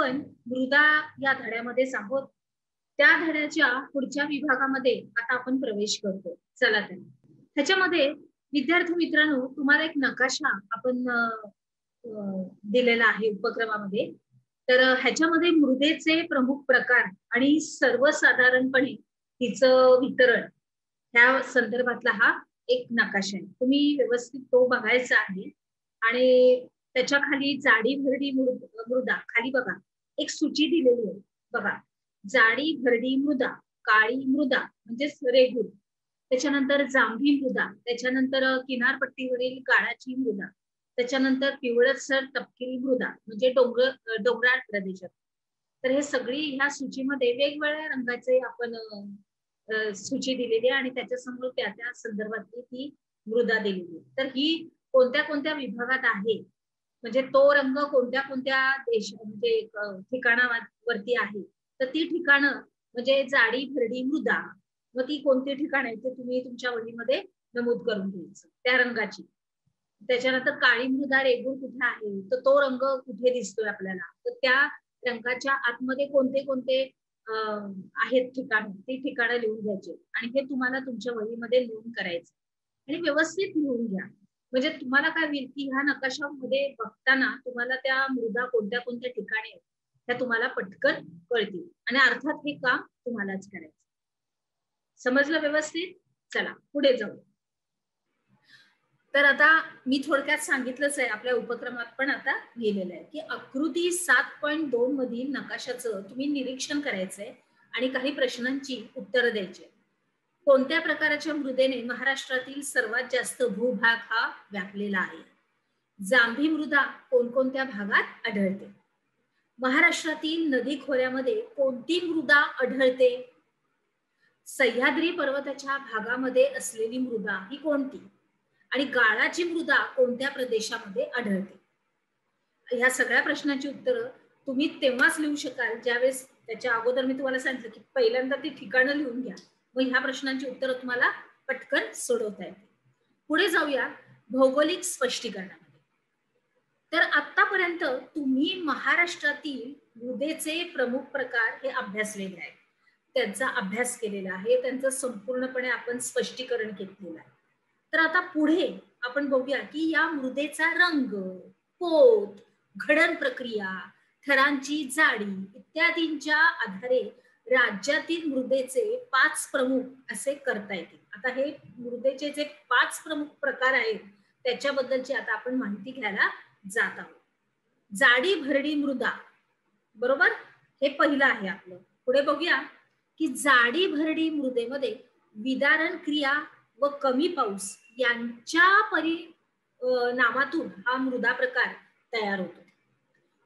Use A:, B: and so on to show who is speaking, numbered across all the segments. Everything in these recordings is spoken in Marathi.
A: आपण मृदा या धड्यामध्येच आहोत. त्या धड्याच्या पुढच्या विभागामध्ये आता आपण प्रवेश करतो. चला तर ह्याच्यामध्ये विद्यार्थी मित्रांनो, तुम्हाला एक नकाशा आपण दिलेला आहे उपक्रमामध्ये. तर ह्याच्यामध्ये मृदेचे प्रमुख प्रकार आणि सर्वसाधारणपणे तिचं वितरण ह्या संदर्भातला हा एक नकाशा आहे. तुम्ही व्यवस्थित तो बघायचा आहे. आणि त्याच्या खाली जाडी भरडी मृदा खाली बघा एक सूची दिलेली आहे बघा. जाडी भरडी मृदा, काळी मृदा म्हणजेच रेगूर, त्याच्यानंतर जांभी मृदा, त्याच्यानंतर किनारपट्टीवरील गाळाची मृदा, त्याच्यानंतर पिवळसर तपकिरी मृदा म्हणजे डोंगराळ प्रदेशात. तर हे सगळी ह्या सूचीमध्ये वेगवेगळ्या रंगाचे आपण सूची दिलेली आहे आणि त्याच्यासमोर त्या संदर्भातली ती मृदा दिलेली. तर ही कोणत्या कोणत्या विभागात आहे म्हणजे तो रंग कोणत्या कोणत्या देश म्हणजे ठिकाणावरती आहे, तर ती ठिकाणं म्हणजे जाडी भरडी मृदा, मग ती कोणती ठिकाण आहे ते तुम्ही तुमच्या वहीमध्ये नमूद करून घ्यायचं त्या रंगाची. त्याच्यानंतर काळी मृदा रेगूर कुठे आहे, तर तो रंग कुठे दिसतोय आपल्याला, तर त्या रंगाच्या आतमध्ये कोणते कोणते आहेत ठिकाण, ती ठिकाणं लिहून घ्यायचे आणि हे तुम्हाला तुमच्या वहीमध्ये नोंद करायचं आणि व्यवस्थित लिहून घ्या. म्हणजे तुम्हाला काय होईल की ह्या नकाशामध्ये बघताना तुम्हाला त्या मृदा कोणत्या कोणत्या ठिकाणी आहेत त्या तुम्हाला पटकन कळतील आणि अर्थात हे काम तुम्हालाच करायचं. समजलं व्यवस्थित? चला पुढे जाऊ. तर आता मी थोडक्यात सांगितलंच आहे, आपल्या उपक्रमात पण आता लिहिलेलं आहे की आकृती 7.2 मधील नकाशाचं तुम्ही निरीक्षण करायचंय आणि काही प्रश्नांची उत्तरं द्यायची. कोणत्या प्रकारच्या मृदेने महाराष्ट्रातील सर्वात जास्त भूभाग हा व्यापलेला आहे? जांभी मृदा कोणकोणत्या भागात आढळते? महाराष्ट्रातील नदी खोऱ्यामध्ये कोणती मृदा आढळते? सह्याद्री पर्वताच्या भागामध्ये असलेली मृदा ही कोणती? आणि गाळाची मृदा कोणत्या प्रदेशामध्ये आढळते? ह्या सगळ्या प्रश्नांची उत्तरं तुम्ही तेव्हाच लिहू शकाल ज्यावेळेस त्याच्या अगोदर मी तुम्हाला सांगितलं की पहिल्यांदा ती ठिकाणं लिहून घ्या, मग ह्या प्रश्नांची उत्तरं तुम्हाला पटकन सोडवता येते. पुढे जाऊया भौगोलिक स्पष्टीकरणामध्ये. तर आतापर्यंत तुम्ही महाराष्ट्रातील मृदेचे प्रमुख प्रकार हे अभ्यासलेले आहेत, त्यांचा अभ्यास केलेला आहे, त्यांचं संपूर्णपणे आपण स्पष्टीकरण केलेलं आहे. तर आता पुढे आपण बघूया की या मृदेचा रंग, पोत, घडण प्रक्रिया, थरांची जाडी इत्यादींच्या आधारे राज्यातील मृदेचे 5 प्रमुख असे करता येतील. आता हे मृदेचे जे 5 प्रमुख प्रकार आहेत त्याच्याबद्दलची आता आपण माहिती घ्यायला जात आहोत. जाडी भरडी मृदा, बरोबर, हे पहिलं आहे आपलं. पुढे बघूया की जाडी भरडी मृदेमध्ये विदारण क्रिया व कमी पाऊस यांच्या परिणामातून हा मृदा प्रकार तयार होतो.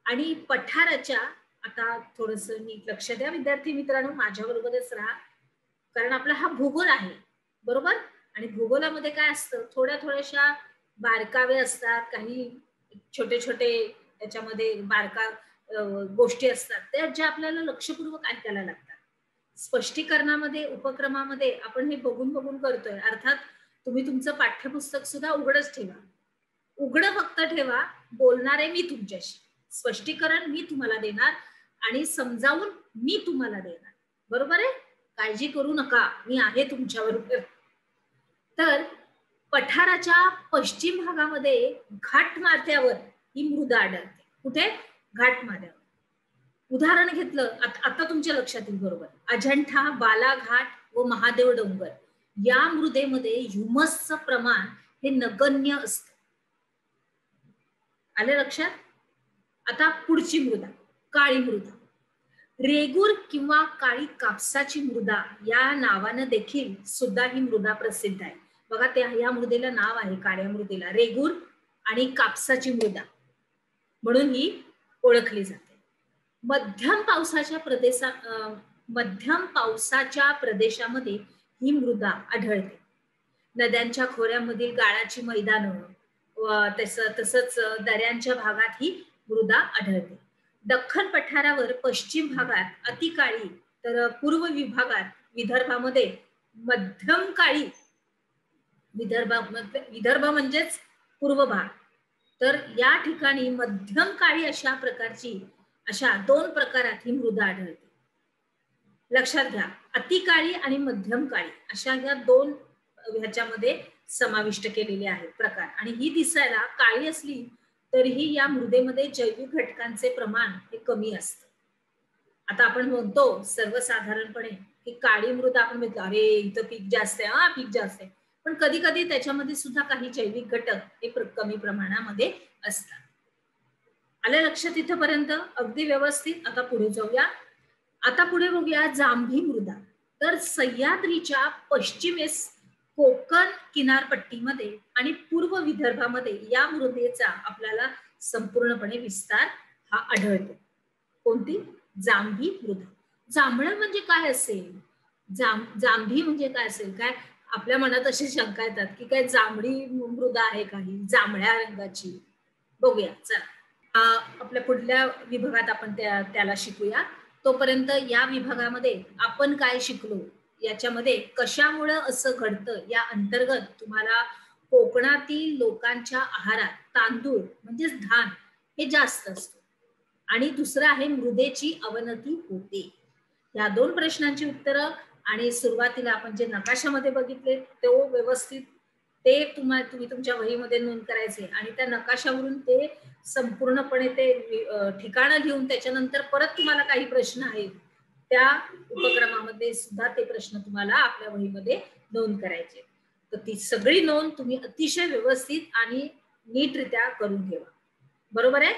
A: आणि पठाराच्या, आता थोडस नीट लक्ष द्या विद्यार्थी मित्रांनो, माझ्या बरोबरच राहा, कारण आपला हा भूगोल आहे, बरोबर. आणि भूगोलामध्ये काय असतं, थोड्या थोड्याशा बारकावे असतात, काही छोटे छोटे त्याच्यामध्ये बारका गोष्टी असतात त्या ज्या आपल्याला लक्षपूर्वक ऐकायला लागतात. स्पष्टीकरणामध्ये उपक्रमामध्ये आपण हे बघून बघून करतोय. अर्थात तुम्ही तुमचं पाठ्यपुस्तक सुद्धा उघडच ठेवा, उघडं फक्त ठेवा, बोलणारे मी तुमच्याशी, स्पष्टीकरण मी तुम्हाला देणार आणि समजावून मी तुम्हाला देणार, बरोबर आहे. काळजी करू नका, मी आहे तुमच्या बरोबर. तर पठाराच्या पश्चिम भागामध्ये घाटमाथ्यावर ही मृदा आढळते. कुठे? घाटमाथ्यावर. उदाहरण घेतलं आता तुमच्या लक्षात येईल, बरोबर, अजंठा, बालाघाट व महादेव डोंगर या मृदेमध्ये ह्युमसचं प्रमाण हे नगण्य असतं. आले लक्षात? आता पुढची मृदा काळी मृदा. रेगूर किंवा काळी कापसाची मृदा या नावानं देखील सुद्धा ही मृदा प्रसिद्ध आहे. बघा, त्या या मृदेला नाव आहे, काळ्या मृदेला रेगूर आणि कापसाची मृदा म्हणून ही ओळखली जाते. मध्यम पावसाच्या प्रदेशामध्ये ही मृदा आढळते. नद्यांच्या खोऱ्यामधील गाळाची मैदानं तसंच दऱ्यांच्या भागात ही मृदा आढळते. दख्खन पठारावर पश्चिम भागात अति काळी, तर पूर्व विभागात विदर्भामध्ये मध्यम काळी, विदर्भ म्हणजेच पूर्व भाग, तर या ठिकाणी मध्यम काळी अशा प्रकारची अशा 2 प्रकारात ही मृदा आढळते. लक्षात घ्या, अतिकाळी आणि मध्यम काळी अशा या 2 ह्याच्यामध्ये समाविष्ट केलेले आहेत प्रकार. आणि ही दिसायला काळी असली तरीही या मृदेमध्ये जैविक घटकांचे प्रमाण हे कमी असतं. आता आपण म्हणतो सर्वसाधारणपणे की काळी मृदा आपण म्हणतो अरे इथं पीक जास्त आहे, पीक जास्त आहे, पण कधी कधी त्याच्यामध्ये सुद्धा काही जैविक घटक हे कमी प्रमाणामध्ये असतात. आलं लक्षात इथपर्यंत? अगदी व्यवस्थित. आता पुढे जाऊया. आता पुढे बघूया जांभी मृदा. तर सह्याद्रीच्या पश्चिमेस कोकण किनारपट्टीमध्ये आणि पूर्व विदर्भामध्ये या मृदेचा आपल्याला संपूर्णपणे विस्तार हा आढळतो. कोणती? जांभी मृदा. जांभळं म्हणजे काय असेल? जांभी म्हणजे काय असेल? काय आपल्या मनात अशी शंका येतात की काय जांभळी मृदा आहे काही जांभळ्या रंगाची? बघूया चला. आपल्या पुढल्या विभागात आपण त्याला शिकूया. तोपर्यंत या विभागामध्ये आपण काय शिकलो, याच्यामध्ये कशामुळे असं घडतं या अंतर्गत तुम्हाला कोकणातील लोकांच्या आहारात तांदूळ म्हणजेच धान हे जास्त असतं आणि दुसरं आहे मृदेची अवनती होते. या 2 प्रश्नांची उत्तरं आणि सुरुवातीला आपण जे नकाशामध्ये बघितले तो व्यवस्थित ते तुम्ही तुमच्या वहीमध्ये नोंद करायचे आणि त्या नकाशावरून ते संपूर्णपणे ते ठिकाणं लिहून त्याच्यानंतर परत तुम्हाला काही प्रश्न आहेत त्या उपक्रमामध्ये सुद्धा ते प्रश्न तुम्हाला आपल्या वहीमध्ये नोंद करायचे. तर ती सगळी नोंद तुम्ही अतिशय व्यवस्थित आणि नीटरित्या करून ठेवा. बरोबर आहे?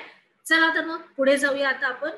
A: चला तर मग पुढे जाऊया आता आपण.